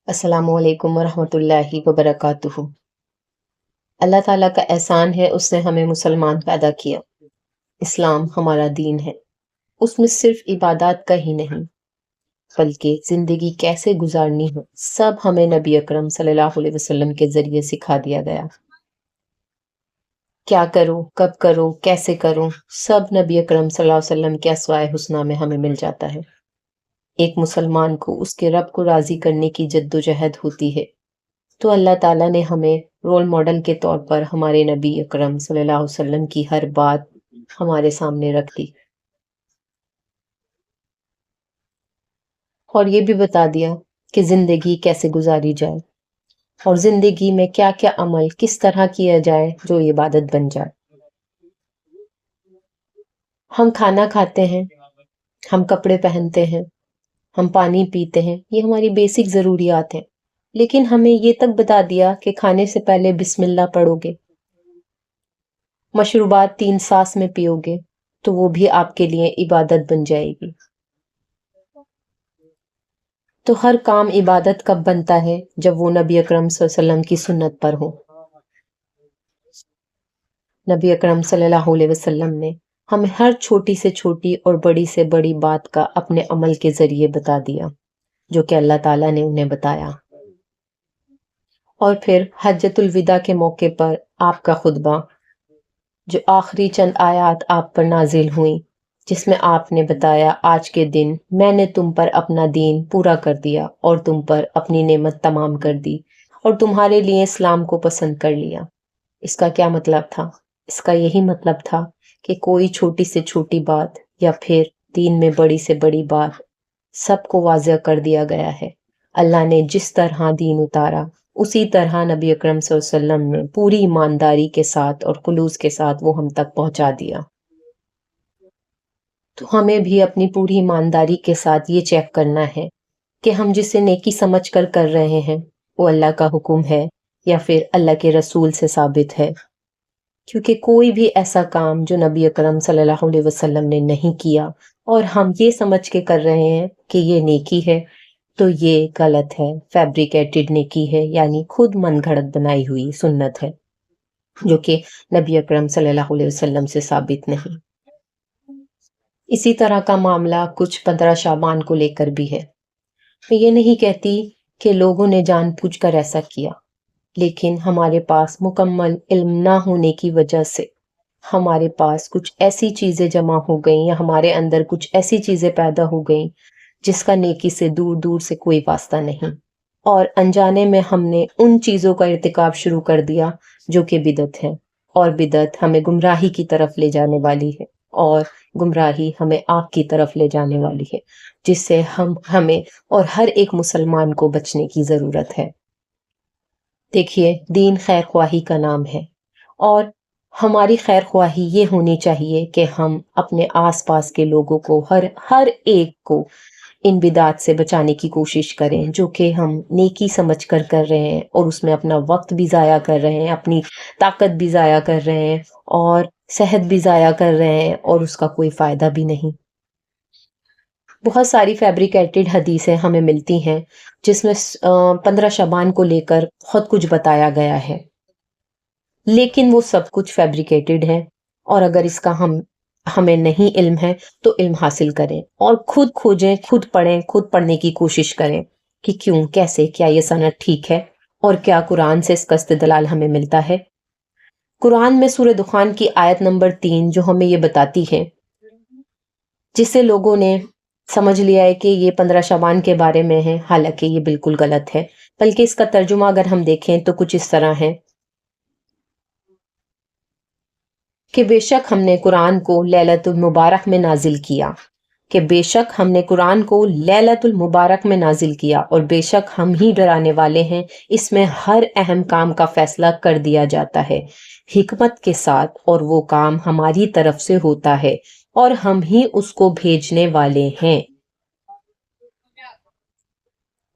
السلام علیکم ورحمۃ اللہ وبرکاتہ۔ اللہ تعالیٰ کا احسان ہے، اس نے ہمیں مسلمان پیدا کیا۔ اسلام ہمارا دین ہے۔ اس میں صرف عبادات کا ہی نہیں بلکہ زندگی کیسے گزارنی ہو سب ہمیں نبی اکرم صلی اللہ علیہ وسلم کے ذریعے سکھا دیا گیا۔ کیا کرو، کب کرو، کیسے کرو، سب نبی اکرم صلی اللہ علیہ وسلم کے اسوائے حسنہ میں ہمیں مل جاتا ہے۔ ایک مسلمان کو اس کے رب کو راضی کرنے کی جد و جہد ہوتی ہے، تو اللہ تعالیٰ نے ہمیں رول ماڈل کے طور پر ہمارے نبی اکرم صلی اللہ علیہ وسلم کی ہر بات ہمارے سامنے رکھ دی، اور یہ بھی بتا دیا کہ زندگی کیسے گزاری جائے اور زندگی میں کیا کیا عمل کس طرح کیا جائے جو عبادت بن جائے۔ ہم کھانا کھاتے ہیں، ہم کپڑے پہنتے ہیں، ہم پانی پیتے ہیں، یہ ہماری بیسک ضروریات ہیں، لیکن ہمیں یہ تک بتا دیا کہ کھانے سے پہلے بسم اللہ پڑھو گے، مشروبات 3 سانس میں پیو گے تو وہ بھی آپ کے لیے عبادت بن جائے گی۔ تو ہر کام عبادت کب بنتا ہے؟ جب وہ نبی اکرم صلی اللہ علیہ وسلم کی سنت پر ہو۔ نبی اکرم صلی اللہ علیہ وسلم نے ہمیں ہر چھوٹی سے چھوٹی اور بڑی سے بڑی بات کا اپنے عمل کے ذریعے بتا دیا جو کہ اللہ تعالیٰ نے انہیں بتایا۔ اور پھر حجۃ الوداع کے موقع پر آپ کا خطبہ، جو آخری چند آیات آپ پر نازل ہوئیں، جس میں آپ نے بتایا آج کے دن میں نے تم پر اپنا دین پورا کر دیا اور تم پر اپنی نعمت تمام کر دی اور تمہارے لیے اسلام کو پسند کر لیا۔ اس کا کیا مطلب تھا؟ اس کا یہی مطلب تھا کہ کوئی چھوٹی سے چھوٹی بات یا پھر دین میں بڑی سے بڑی بات سب کو واضح کر دیا گیا ہے۔ اللہ نے جس طرح دین اتارا اسی طرح نبی اکرم صلی اللہ علیہ وسلم نے پوری ایمانداری کے ساتھ اور خلوص کے ساتھ وہ ہم تک پہنچا دیا۔ تو ہمیں بھی اپنی پوری ایمانداری کے ساتھ یہ چیک کرنا ہے کہ ہم جسے نیکی سمجھ کر کر رہے ہیں وہ اللہ کا حکم ہے یا پھر اللہ کے رسول سے ثابت ہے، کیونکہ کوئی بھی ایسا کام جو نبی اکرم صلی اللہ علیہ وسلم نے نہیں کیا اور ہم یہ سمجھ کے کر رہے ہیں کہ یہ نیکی ہے تو یہ غلط ہے، فیبریکیٹڈ نیکی ہے، یعنی خود من گھڑت بنائی ہوئی سنت ہے جو کہ نبی اکرم صلی اللہ علیہ وسلم سے ثابت نہیں۔ اسی طرح کا معاملہ کچھ 15 شعبان کو لے کر بھی ہے۔ میں یہ نہیں کہتی کہ لوگوں نے جان بوجھ کر ایسا کیا، لیکن ہمارے پاس مکمل علم نہ ہونے کی وجہ سے ہمارے پاس کچھ ایسی چیزیں جمع ہو گئیں یا ہمارے اندر کچھ ایسی چیزیں پیدا ہو گئیں جس کا نیکی سے دور دور سے کوئی واسطہ نہیں، اور انجانے میں ہم نے ان چیزوں کا ارتکاب شروع کر دیا جو کہ بدعت ہے، اور بدعت ہمیں گمراہی کی طرف لے جانے والی ہے اور گمراہی ہمیں آگ کی طرف لے جانے والی ہے، جس سے ہمیں اور ہر ایک مسلمان کو بچنے کی ضرورت ہے۔ دیکھیے، دین خیر خواہی کا نام ہے، اور ہماری خیر خواہی یہ ہونی چاہیے کہ ہم اپنے آس پاس کے لوگوں کو ہر ایک کو ان بدعات سے بچانے کی کوشش کریں جو کہ ہم نیکی سمجھ کر کر رہے ہیں، اور اس میں اپنا وقت بھی ضائع کر رہے ہیں، اپنی طاقت بھی ضائع کر رہے ہیں اور صحت بھی ضائع کر رہے ہیں، اور اس کا کوئی فائدہ بھی نہیں۔ بہت ساری فیبریکیٹڈ حدیثیں ہمیں ملتی ہیں جس میں 15 شعبان کو لے کر بہت کچھ بتایا گیا ہے، لیکن وہ سب کچھ فیبریکیٹڈ ہے، اور اگر اس کا ہمیں نہیں علم ہے تو علم حاصل کریں اور خود کھوجیں، خود پڑھیں، خود پڑھنے کی کوشش کریں کہ کیوں، کیسے، کیا یہ سند ٹھیک ہے اور کیا قرآن سے اس کا استدلال ہمیں ملتا ہے۔ قرآن میں سورہ دخان کی آیت نمبر 3 جو ہمیں یہ بتاتی ہے، جسے لوگوں نے سمجھ لیا ہے کہ یہ 15 شعبان کے بارے میں ہے، حالانکہ یہ بالکل غلط ہے، بلکہ اس کا ترجمہ اگر ہم دیکھیں تو کچھ اس طرح ہے کہ بے شک ہم نے قرآن کو لیلۃ المبارک میں نازل کیا، کہ بے شک ہم نے قرآن کو لیلۃ المبارک میں نازل کیا، اور بے شک ہم ہی ڈرانے والے ہیں، اس میں ہر اہم کام کا فیصلہ کر دیا جاتا ہے حکمت کے ساتھ، اور وہ کام ہماری طرف سے ہوتا ہے اور ہم ہی اس کو بھیجنے والے ہیں۔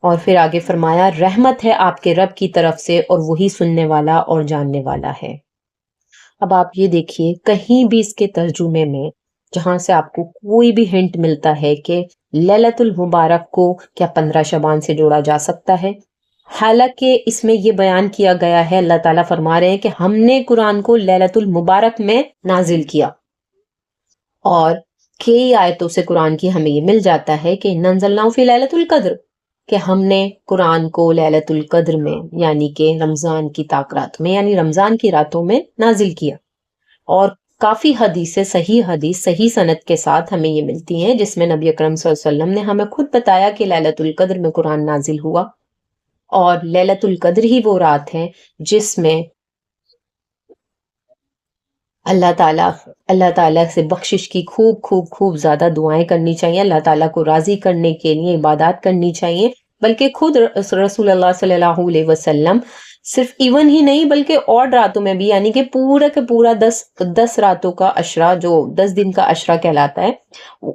اور پھر آگے فرمایا، رحمت ہے آپ کے رب کی طرف سے اور وہی سننے والا اور جاننے والا ہے۔ اب آپ یہ دیکھیے، کہیں بھی اس کے ترجمے میں جہاں سے آپ کو کوئی بھی ہنٹ ملتا ہے کہ لیلۃ المبارک کو کیا 15 شعبان سے جوڑا جا سکتا ہے، حالانکہ اس میں یہ بیان کیا گیا ہے، اللہ تعالیٰ فرما رہے ہیں کہ ہم نے قرآن کو لیلۃ المبارک میں نازل کیا، اور کئی آیتوں سے قرآن کی ہمیں یہ مل جاتا ہے کہ اِنَّا أَنزَلْنَاهُ فِي لَيْلَةِ الْقَدْرِ، کہ ہم نے قرآن کو لیلۃ القدر میں، یعنی کہ رمضان کی طاق رات میں، یعنی رمضان کی راتوں میں نازل کیا۔ اور کافی حدیثیں، صحیح حدیث صحیح سند کے ساتھ ہمیں یہ ملتی ہیں، جس میں نبی اکرم صلی اللہ علیہ وسلم نے ہمیں خود بتایا کہ لیلۃ القدر میں قرآن نازل ہوا، اور لیلۃ القدر ہی وہ رات ہے جس میں اللہ تعالیٰ سے بخشش کی خوب زیادہ دعائیں کرنی چاہیے، اللہ تعالیٰ کو راضی کرنے کے لیے عبادات کرنی چاہیے، بلکہ خود رسول اللہ صلی اللہ علیہ وسلم صرف ایون ہی نہیں بلکہ اور راتوں میں بھی، یعنی کہ پورا کا پورا 10 راتوں کا عشرہ، جو 10 دن کا عشرہ کہلاتا ہے،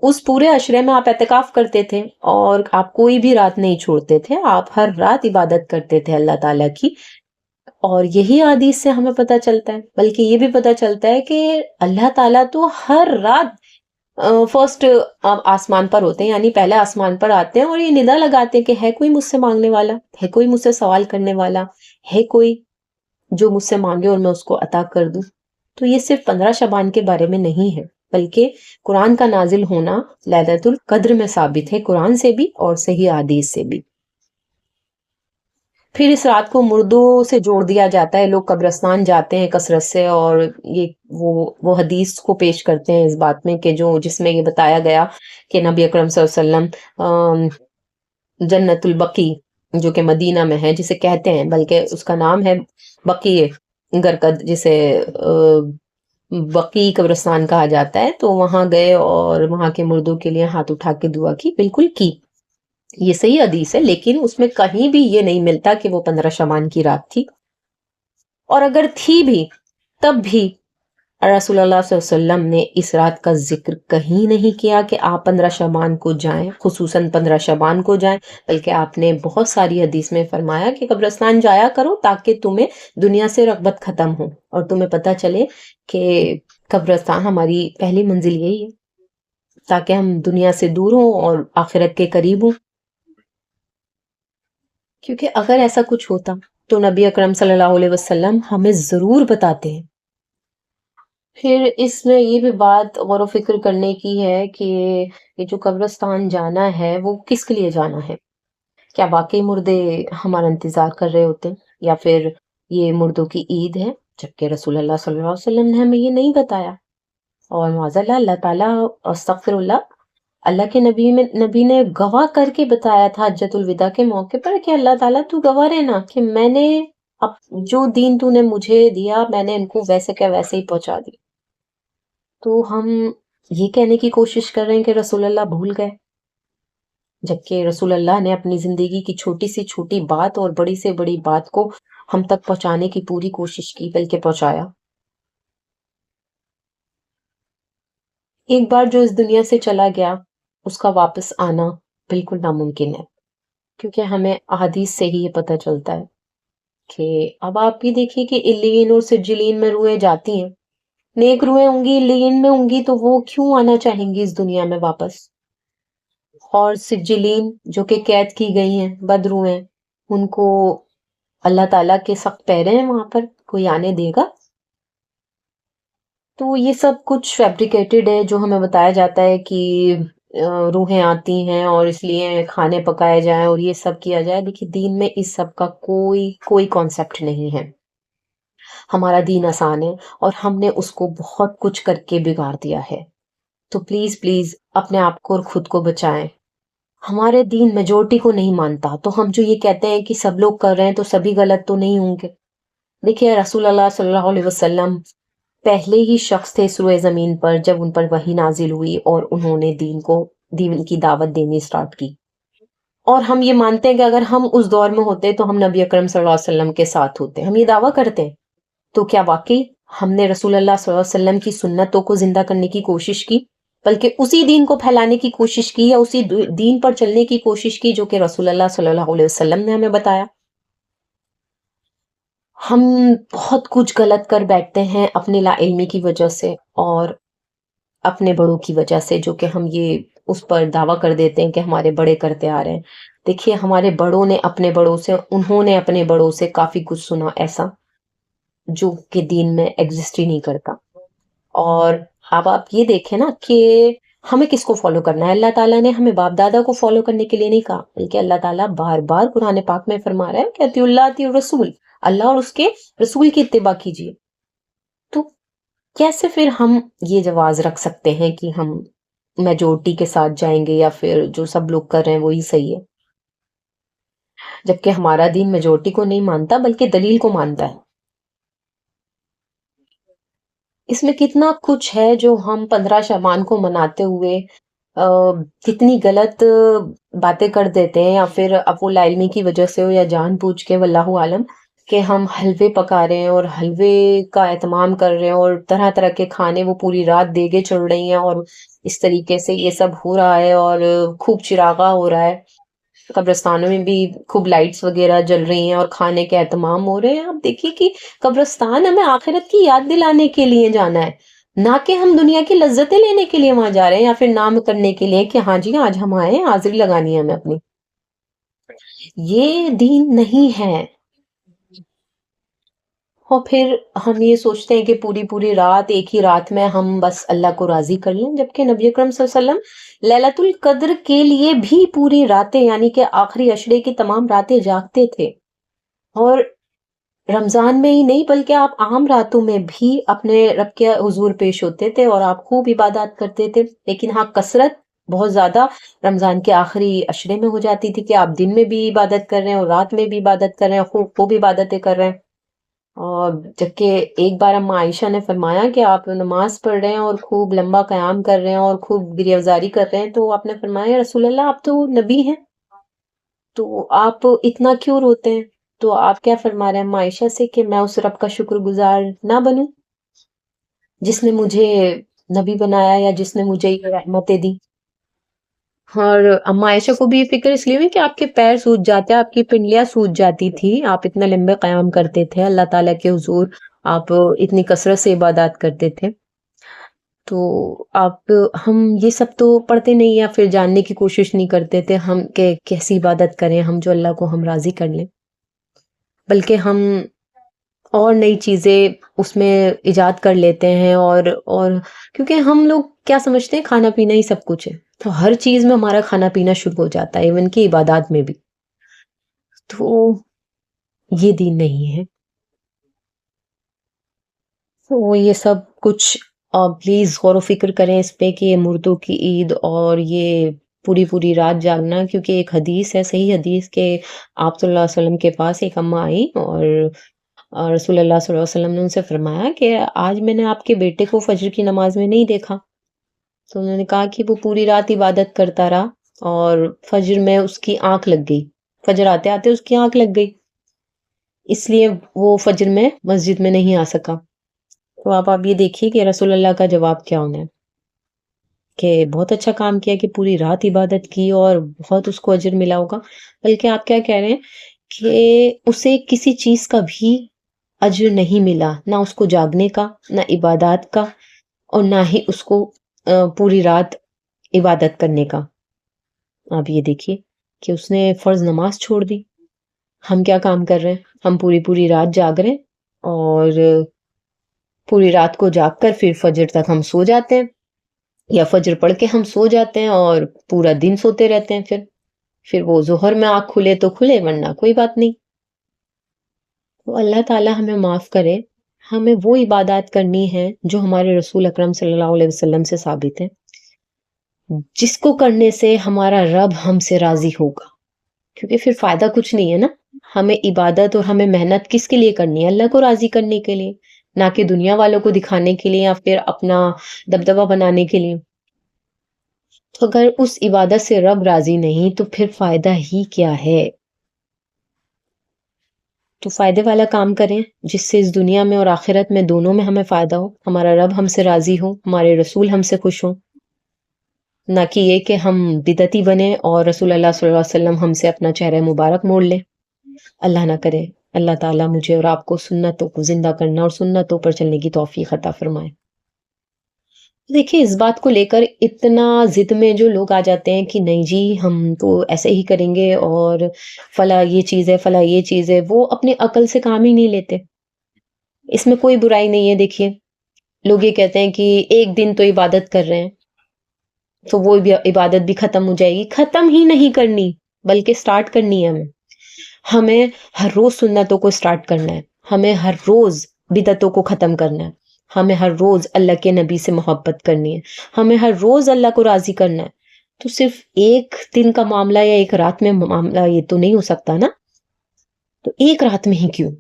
اس پورے عشرے میں آپ اعتکاف کرتے تھے، اور آپ کوئی بھی رات نہیں چھوڑتے تھے، آپ ہر رات عبادت کرتے تھے اللہ تعالیٰ کی۔ اور یہی حدیث سے ہمیں پتہ چلتا ہے، بلکہ یہ بھی پتہ چلتا ہے کہ اللہ تعالیٰ تو ہر رات فرسٹ آسمان پر ہوتے ہیں، یعنی پہلے آسمان پر آتے ہیں، اور یہ ندا لگاتے ہیں کہ ہے کوئی مجھ سے مانگنے والا، ہے کوئی مجھ سے سوال کرنے والا، ہے کوئی جو مجھ سے مانگے اور میں اس کو عطا کر دوں۔ تو یہ صرف 15 شعبان کے بارے میں نہیں ہے، بلکہ قرآن کا نازل ہونا لیلۃ القدر میں ثابت ہے، قرآن سے بھی اور صحیح حدیث سے بھی۔ پھر اس رات کو مردوں سے جوڑ دیا جاتا ہے، لوگ قبرستان جاتے ہیں کثرت سے، اور یہ وہ حدیث کو پیش کرتے ہیں اس بات میں کہ جس میں یہ بتایا گیا کہ نبی اکرم صلی اللہ علیہ وسلم جنت البقیع، جو کہ مدینہ میں ہے، جسے کہتے ہیں، بلکہ اس کا نام ہے بقیع غرقد، جسے بقیع قبرستان کہا جاتا ہے، تو وہاں گئے اور وہاں کے مردوں کے لیے ہاتھ اٹھا کے دعا کی، بالکل کی۔ یہ صحیح حدیث ہے، لیکن اس میں کہیں بھی یہ نہیں ملتا کہ وہ 15 شعبان کی رات تھی، اور اگر تھی بھی تب بھی رسول اللہ صلی اللہ علیہ وسلم نے اس رات کا ذکر کہیں نہیں کیا کہ آپ 15 شعبان کو جائیں، خصوصاً 15 شعبان کو جائیں، بلکہ آپ نے بہت ساری حدیث میں فرمایا کہ قبرستان جایا کرو تاکہ تمہیں دنیا سے رغبت ختم ہو، اور تمہیں پتہ چلے کہ قبرستان ہماری پہلی منزل یہی ہے، تاکہ ہم دنیا سے دور ہوں اور آخرت کے قریب ہوں۔ کیونکہ اگر ایسا کچھ ہوتا تو نبی اکرم صلی اللہ علیہ وسلم ہمیں ضرور بتاتے ہیں۔ پھر اس میں یہ بھی بات غور و فکر کرنے کی ہے کہ یہ جو قبرستان جانا ہے وہ کس کے لیے جانا ہے؟ کیا واقعی مردے ہمارا انتظار کر رہے ہوتے ہیں، یا پھر یہ مردوں کی عید ہے؟ جبکہ رسول اللہ صلی اللہ علیہ وسلم نے ہمیں یہ نہیں بتایا، اور معاذ اللہ تعالیٰ، استغفر اللہ کے نبی نے گواہ کر کے بتایا تھا حجۃ الوداع کے موقع پر کہ اللہ تعالیٰ تو گواہ رہنا کہ میں نے اب جو دین تو نے مجھے دیا میں نے ان کو ویسے کہ ویسے ہی پہنچا دی۔ تو ہم یہ کہنے کی کوشش کر رہے ہیں کہ رسول اللہ بھول گئے، جبکہ رسول اللہ نے اپنی زندگی کی چھوٹی سے چھوٹی بات اور بڑی سے بڑی بات کو ہم تک پہنچانے کی پوری کوشش کی، بلکہ پہنچایا۔ ایک بار جو اس دنیا سے چلا گیا اس کا واپس آنا بالکل ناممکن ہے، کیونکہ ہمیں احادیث سے ہی یہ پتہ چلتا ہے کہ اب آپ بھی دیکھیے کہ علیین اور سجلین میں روحیں جاتی ہیں، نیک روحیں ہوں گی علیین میں ہوں گی تو وہ کیوں آنا چاہیں گی اس دنیا میں واپس، اور سجلین جو کہ قید کی گئی ہیں بد روحیں، ان کو اللہ تعالیٰ کے سخت پیرے ہیں، وہاں پر کوئی آنے دے گا؟ تو یہ سب کچھ فیبریکیٹڈ ہے، جو ہمیں بتایا جاتا ہے کہ روحیں آتی ہیں اور اس لیے کھانے پکائے جائیں اور یہ سب کیا جائے۔ دیکھیے دین میں اس سب کا کوئی کانسیپٹ نہیں ہے۔ ہمارا دین آسان ہے اور ہم نے اس کو بہت کچھ کر کے بگاڑ دیا ہے، تو پلیز اپنے آپ کو اور خود کو بچائیں۔ ہمارے دین میجورٹی کو نہیں مانتا، تو ہم جو یہ کہتے ہیں کہ سب لوگ کر رہے ہیں تو سبھی غلط تو نہیں ہوں گے۔ دیکھیے رسول اللہ صلی اللہ علیہ وسلم پہلے ہی شخص تھے اس روئے زمین پر جب ان پر وحی نازل ہوئی اور انہوں نے دین کی دعوت دینی سٹارٹ کی، اور ہم یہ مانتے ہیں کہ اگر ہم اس دور میں ہوتے تو ہم نبی اکرم صلی اللہ علیہ وسلم کے ساتھ ہوتے، ہم یہ دعویٰ کرتے ہیں۔ تو کیا واقعی ہم نے رسول اللہ صلی اللہ علیہ وسلم کی سنتوں کو زندہ کرنے کی کوشش کی، بلکہ اسی دین کو پھیلانے کی کوشش کی، یا اسی دین پر چلنے کی کوشش کی جو کہ رسول اللہ صلی اللہ علیہ وسلم نے ہمیں بتایا؟ ہم بہت کچھ غلط کر بیٹھتے ہیں اپنے لا علمی کی وجہ سے اور اپنے بڑوں کی وجہ سے، جو کہ ہم یہ اس پر دعویٰ کر دیتے ہیں کہ ہمارے بڑے کرتے آ رہے ہیں۔ دیکھیے ہمارے بڑوں نے اپنے بڑوں سے، انہوں نے اپنے بڑوں سے کافی کچھ سنا ایسا جو کہ دین میں ایگزسٹ ہی نہیں کرتا. اور اب آپ یہ دیکھیں نا کہ ہمیں کس کو فالو کرنا ہے. اللہ تعالیٰ نے ہمیں باپ دادا کو فالو کرنے کے لیے نہیں کہا، بلکہ اللہ تعالیٰ بار بار قرآن پاک میں فرما رہا ہے کہ اطیعوا اللہ اطیعوا الرسول، اللہ اور اس کے رسول کی اتباع کیجیے. تو کیسے پھر ہم یہ جواز رکھ سکتے ہیں کہ ہم میجورٹی کے ساتھ جائیں گے یا پھر جو سب لوگ کر رہے ہیں وہی صحیح ہے، جبکہ ہمارا دین میجورٹی کو نہیں مانتا بلکہ دلیل کو مانتا ہے. اس میں کتنا کچھ ہے جو ہم 15 شعبان کو مناتے ہوئے کتنی غلط باتیں کر دیتے ہیں، یا پھر اب وہ لا علمی کی وجہ سے ہو یا جان بوجھ کے، واللہ عالم، کہ ہم حلوے پکا رہے ہیں اور حلوے کا اہتمام کر رہے ہیں اور طرح طرح کے کھانے، وہ پوری رات دیگیں چڑھ رہی ہیں اور اس طریقے سے یہ سب ہو رہا ہے اور خوب چراغا ہو رہا ہے. قبرستانوں میں بھی خوب لائٹس وغیرہ جل رہی ہیں اور کھانے کے اہتمام ہو رہے ہیں. آپ دیکھیے کہ قبرستان ہمیں آخرت کی یاد دلانے کے لیے جانا ہے، نہ کہ ہم دنیا کی لذتیں لینے کے لیے وہاں جا رہے ہیں، یا پھر نام کرنے کے لیے کہ ہاں جی آج ہم آئے ہیں، حاضری لگانی ہے ہمیں اپنی. یہ دین نہیں ہے. اور پھر ہم یہ سوچتے ہیں کہ پوری پوری رات، ایک ہی رات میں ہم بس اللہ کو راضی کر لیں، جبکہ نبی اکرم صلی اللہ علیہ وسلم لیلۃ القدر کے لیے بھی پوری راتیں، یعنی کہ آخری عشرے کی تمام راتیں جاگتے تھے. اور رمضان میں ہی نہیں بلکہ آپ عام راتوں میں بھی اپنے رب کے حضور پیش ہوتے تھے اور آپ خوب عبادات کرتے تھے. لیکن ہاں، کثرت بہت زیادہ رمضان کے آخری عشرے میں ہو جاتی تھی کہ آپ دن میں بھی عبادت کر رہے ہیں اور رات میں بھی عبادت کر رہے ہیں، خوب خوب عبادتیں کر رہے ہیں. اور جبکہ ایک بار اما عائشہ نے فرمایا کہ آپ نماز پڑھ رہے ہیں اور خوب لمبا قیام کر رہے ہیں اور خوب گریہ وزاری کر رہے ہیں، تو آپ نے فرمایا یا رسول اللہ آپ تو نبی ہیں، تو آپ اتنا کیوں روتے ہیں؟ تو آپ کیا فرما رہے ہیں اما عائشہ سے کہ میں اس رب کا شکر گزار نہ بنوں جس نے مجھے نبی بنایا یا جس نے مجھے یہ رحمتیں دی. اور اما عائشہ کو بھی یہ فکر اس لیے ہوئی کہ آپ کے پیر سوج جاتے، آپ کی پنڈلیاں سوج جاتی تھی، آپ اتنے لمبے قیام کرتے تھے اللہ تعالیٰ کے حضور، آپ اتنی کثرت سے عبادات کرتے تھے. تو آپ، ہم یہ سب تو پڑھتے نہیں یا پھر جاننے کی کوشش نہیں کرتے تھے ہم کہ کیسی عبادت کریں ہم جو اللہ کو ہم راضی کر لیں، بلکہ ہم اور نئی چیزیں اس میں ایجاد کر لیتے ہیں. اور کیونکہ ہم لوگ کیا سمجھتے ہیں کھانا پینا ہی سب کچھ ہے، تو ہر چیز میں ہمارا کھانا پینا شروع ہو جاتا ہے، ایون کہ عبادات میں بھی. تو یہ دین نہیں ہے. تو یہ سب کچھ پلیز غور و فکر کریں اس پہ کہ یہ مردوں کی عید اور یہ پوری پوری رات جاگنا، کیونکہ ایک حدیث ہے، صحیح حدیث، کہ آپ صلی اللہ علیہ وسلم کے پاس ایک اماں آئی اور رسول اللہ صلی اللہ علیہ وسلم نے ان سے فرمایا کہ آج میں نے آپ کے بیٹے کو فجر کی نماز میں نہیں دیکھا. تو انہوں نے کہا کہ وہ پوری رات عبادت کرتا رہا اور فجر میں اس کی آنکھ لگ گئی، فجر آتے آتے اس کی آنکھ لگ گئی، اس لیے وہ فجر میں مسجد میں نہیں آ سکا. تو آپ یہ دیکھیے کہ رسول اللہ کا جواب کیا ہونا ہے، کہ بہت اچھا کام کیا کہ پوری رات عبادت کی اور بہت اس کو اجر ملا ہوگا. بلکہ آپ کیا کہہ رہے ہیں کہ اسے کسی چیز کا بھی اجر نہیں ملا، نہ اس کو جاگنے کا، نہ عبادات کا، اور نہ ہی اس کو پوری رات عبادت کرنے کا. آپ یہ دیکھیے کہ اس نے فرض نماز چھوڑ دی. ہم کیا کام کر رہے ہیں؟ ہم پوری پوری رات جاگ رہے ہیں اور پوری رات کو جاگ کر پھر فجر تک ہم سو جاتے ہیں، یا فجر پڑھ کے ہم سو جاتے ہیں اور پورا دن سوتے رہتے ہیں. پھر وہ ظہر میں آنکھ کھلے تو کھلے، ورنہ کوئی بات نہیں. تو اللہ تعالی ہمیں معاف کرے. ہمیں وہ عبادات کرنی ہے جو ہمارے رسول اکرم صلی اللہ علیہ وسلم سے ثابت ہے، جس کو کرنے سے ہمارا رب ہم سے راضی ہوگا. کیونکہ پھر فائدہ کچھ نہیں ہے نا. ہمیں عبادت اور ہمیں محنت کس کے لیے کرنی ہے؟ اللہ کو راضی کرنے کے لیے، نہ کہ دنیا والوں کو دکھانے کے لیے یا پھر اپنا دبدبہ بنانے کے لیے. تو اگر اس عبادت سے رب راضی نہیں تو پھر فائدہ ہی کیا ہے؟ تو فائدے والا کام کریں جس سے اس دنیا میں اور آخرت میں دونوں میں ہمیں فائدہ ہو، ہمارا رب ہم سے راضی ہو، ہمارے رسول ہم سے خوش ہوں. نہ کہ یہ کہ ہم بدعتی بنیں اور رسول اللہ صلی اللہ علیہ وسلم ہم سے اپنا چہرہ مبارک موڑ لیں. اللہ نہ کرے. اللہ تعالیٰ مجھے اور آپ کو سنتوں کو زندہ کرنا اور سنتوں پر چلنے کی توفیق عطا فرمائے. دیکھیے اس بات کو لے کر اتنا ضد میں جو لوگ آ جاتے ہیں کہ نہیں جی ہم تو ایسے ہی کریں گے، اور فلاں یہ چیز ہے، فلاں یہ چیز ہے، وہ اپنی عقل سے کام ہی نہیں لیتے. اس میں کوئی برائی نہیں ہے. دیکھیے لوگ یہ کہتے ہیں کہ ایک دن تو عبادت کر رہے ہیں تو وہ بھی عبادت بھی ختم ہو جائے گی. ختم ہی نہیں کرنی، بلکہ سٹارٹ کرنی ہے. ہمیں ہر روز سنتوں کو سٹارٹ کرنا ہے، ہمیں ہر روز بدعتوں کو ختم کرنا ہے، ہمیں ہر روز اللہ کے نبی سے محبت کرنی ہے، ہمیں ہر روز اللہ کو راضی کرنا ہے. تو صرف ایک دن کا معاملہ یا ایک رات میں معاملہ یہ تو نہیں ہو سکتا نا. تو ایک رات میں ہی کیوں،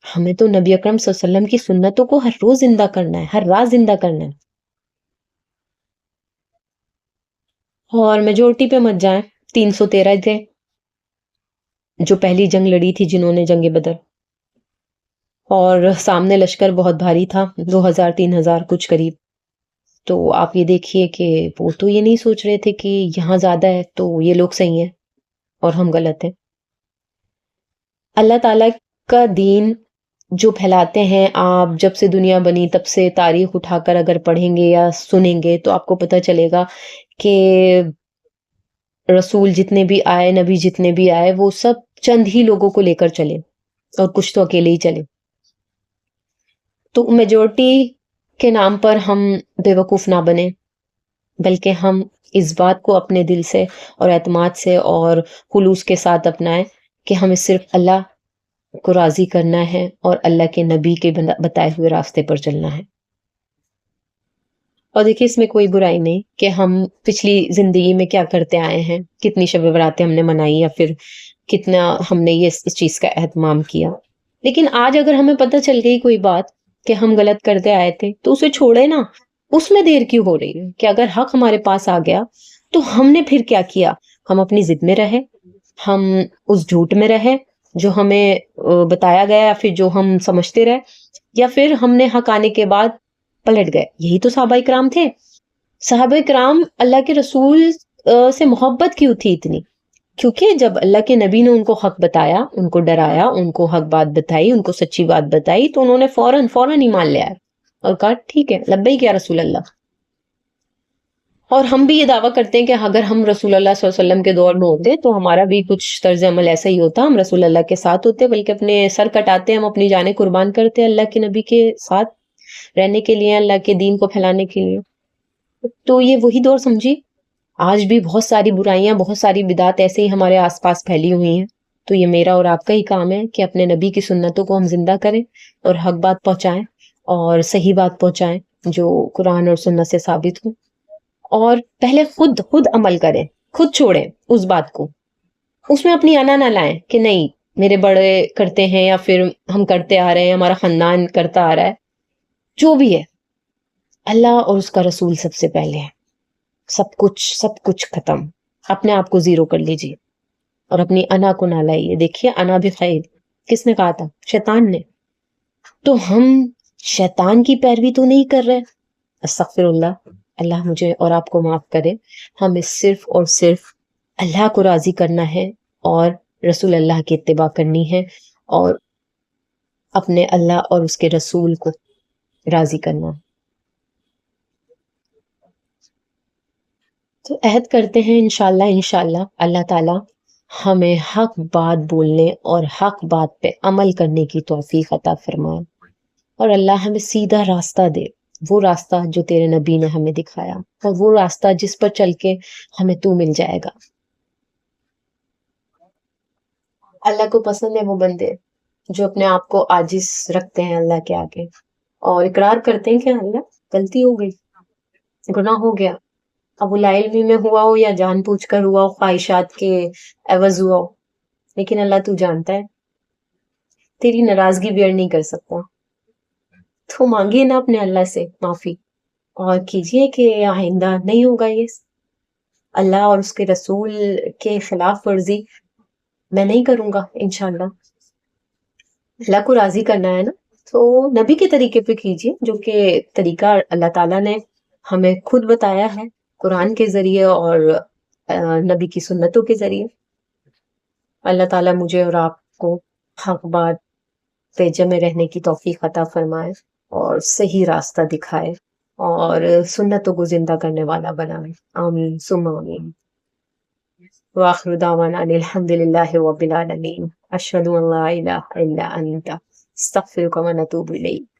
ہمیں تو نبی اکرم صلی اللہ علیہ وسلم کی سنتوں کو ہر روز زندہ کرنا ہے، ہر رات زندہ کرنا ہے. اور میجورٹی پہ مت جائیں. 313 تھے جو پہلی جنگ لڑی تھی، جنہوں نے جنگ بدر، اور سامنے لشکر بہت بھاری تھا، 2000 3000 کچھ قریب. تو آپ یہ دیکھیے کہ وہ تو یہ نہیں سوچ رہے تھے کہ یہاں زیادہ ہے تو یہ لوگ صحیح ہیں اور ہم غلط ہیں. اللہ تعالیٰ کا دین جو پھیلاتے ہیں، آپ جب سے دنیا بنی تب سے تاریخ اٹھا کر اگر پڑھیں گے یا سنیں گے تو آپ کو پتہ چلے گا کہ رسول جتنے بھی آئے، نبی جتنے بھی آئے، وہ سب چند ہی لوگوں کو لے کر چلے، اور کچھ تو اکیلے ہی چلے. تو میجورٹی کے نام پر ہم بے وقوف نہ بنیں، بلکہ ہم اس بات کو اپنے دل سے اور اعتماد سے اور خلوص کے ساتھ اپنائیں کہ ہمیں صرف اللہ کو راضی کرنا ہے اور اللہ کے نبی کے بتائے ہوئے راستے پر چلنا ہے. اور دیکھیے اس میں کوئی برائی نہیں کہ ہم پچھلی زندگی میں کیا کرتے آئے ہیں، کتنی شب براتیں ہم نے منائی، یا پھر کتنا ہم نے یہ اس چیز کا اہتمام کیا. لیکن آج اگر ہمیں پتہ چل گئی کوئی بات کہ ہم غلط کرتے آئے تھے تو اسے چھوڑے نا. اس میں دیر کیوں ہو رہی ہے کہ اگر حق ہمارے پاس آ گیا تو ہم نے پھر کیا کیا؟ ہم اپنی ضد میں رہے، ہم اس جھوٹ میں رہے جو ہمیں بتایا گیا، یا پھر جو ہم سمجھتے رہے، یا پھر ہم نے حق آنے کے بعد پلٹ گئے. یہی تو صحابہ کرام تھے. صحابہ کرام اللہ کے رسول سے محبت کیوں تھی اتنی؟ کیونکہ جب اللہ کے نبی نے ان کو حق بتایا، ان کو ڈرایا، ان کو حق بات بتائی، ان کو سچی بات بتائی، تو انہوں نے فوراً ایمان لے آئے اور کہا ٹھیک ہے، لبیک یا رسول اللہ. اور ہم بھی یہ دعویٰ کرتے ہیں کہ اگر ہم رسول اللہ صلی اللہ علیہ وسلم کے دور میں ہوتے تو ہمارا بھی کچھ طرز عمل ایسا ہی ہوتا، ہم رسول اللہ کے ساتھ ہوتے، بلکہ اپنے سر کٹاتے، ہم اپنی جانیں قربان کرتے اللہ کے نبی کے ساتھ رہنے کے لیے، اللہ کے دین کو پھیلانے کے لیے. تو یہ وہی دور سمجھی. آج بھی بہت ساری برائیاں، بہت ساری بدعات ایسے ہی ہمارے آس پاس پھیلی ہوئی ہیں. تو یہ میرا اور آپ کا ہی کام ہے کہ اپنے نبی کی سنتوں کو ہم زندہ کریں اور حق بات پہنچائیں اور صحیح بات پہنچائیں جو قرآن اور سنت سے ثابت ہو. اور پہلے خود عمل کریں، خود چھوڑیں اس بات کو. اس میں اپنی انا نہ لائیں کہ نہیں میرے بڑے کرتے ہیں یا پھر ہم کرتے آ رہے ہیں، ہمارا خاندان کرتا آ رہا ہے. جو بھی ہے، اللہ اور اس کا رسول سب سے پہلے ہے. سب کچھ ختم. اپنے آپ کو زیرو کر لیجیے اور اپنی انا کو نہ لائیے. دیکھیے انا بھی خیر کس نے کہا تھا؟ شیطان نے. تو ہم شیطان کی پیروی تو نہیں کر رہے. استغفر اللہ، اللہ مجھے اور آپ کو معاف کرے. ہمیں صرف اور صرف اللہ کو راضی کرنا ہے اور رسول اللہ کی اتباع کرنی ہے اور اپنے اللہ اور اس کے رسول کو راضی کرنا ہے. تو عہد کرتے ہیں انشاءاللہ اللہ تعالی ہمیں حق بات بولنے اور حق بات پہ عمل کرنے کی توفیق عطا فرمائے، اور اللہ ہمیں سیدھا راستہ دے، وہ راستہ جو تیرے نبی نے ہمیں دکھایا، اور وہ راستہ جس پر چل کے ہمیں تو مل جائے گا. اللہ کو پسند ہے وہ بندے جو اپنے آپ کو عاجز رکھتے ہیں اللہ کے آگے اور اقرار کرتے ہیں کہ اللہ غلطی ہو گئی، گناہ ہو گیا. اب وہ لا علمی میں ہوا ہو یا جان بوجھ کر ہوا ہو، خواہشات کے عوض ہوا ہو، لیکن اللہ تو جانتا ہے، تیری ناراضگی بیئر نہیں کر سکتا. تو مانگیے نا اپنے اللہ سے معافی اور کیجئے کہ آئندہ نہیں ہوگا یہ. اللہ اور اس کے رسول کے خلاف ورزی میں نہیں کروں گا انشاءاللہ. اللہ کو راضی کرنا ہے نا، تو نبی کے طریقے پہ کیجئے، جو کہ طریقہ اللہ تعالیٰ نے ہمیں خود بتایا ہے قرآن کے ذریعے اور نبی کی سنتوں کے ذریعے. اللہ تعالیٰ مجھے اور آپ کو حق بات پہ جمے رہنے کی توفیق عطا فرمائے اور صحیح راستہ دکھائے. اور سنتوں کو زندہ کرنے والا بنائے، آمین ثم آمین۔ وآخر دعوانا ان الحمد للہ رب العالمین، اشہد ان لا الہ الا انت، استغفرک و نتوب الیک۔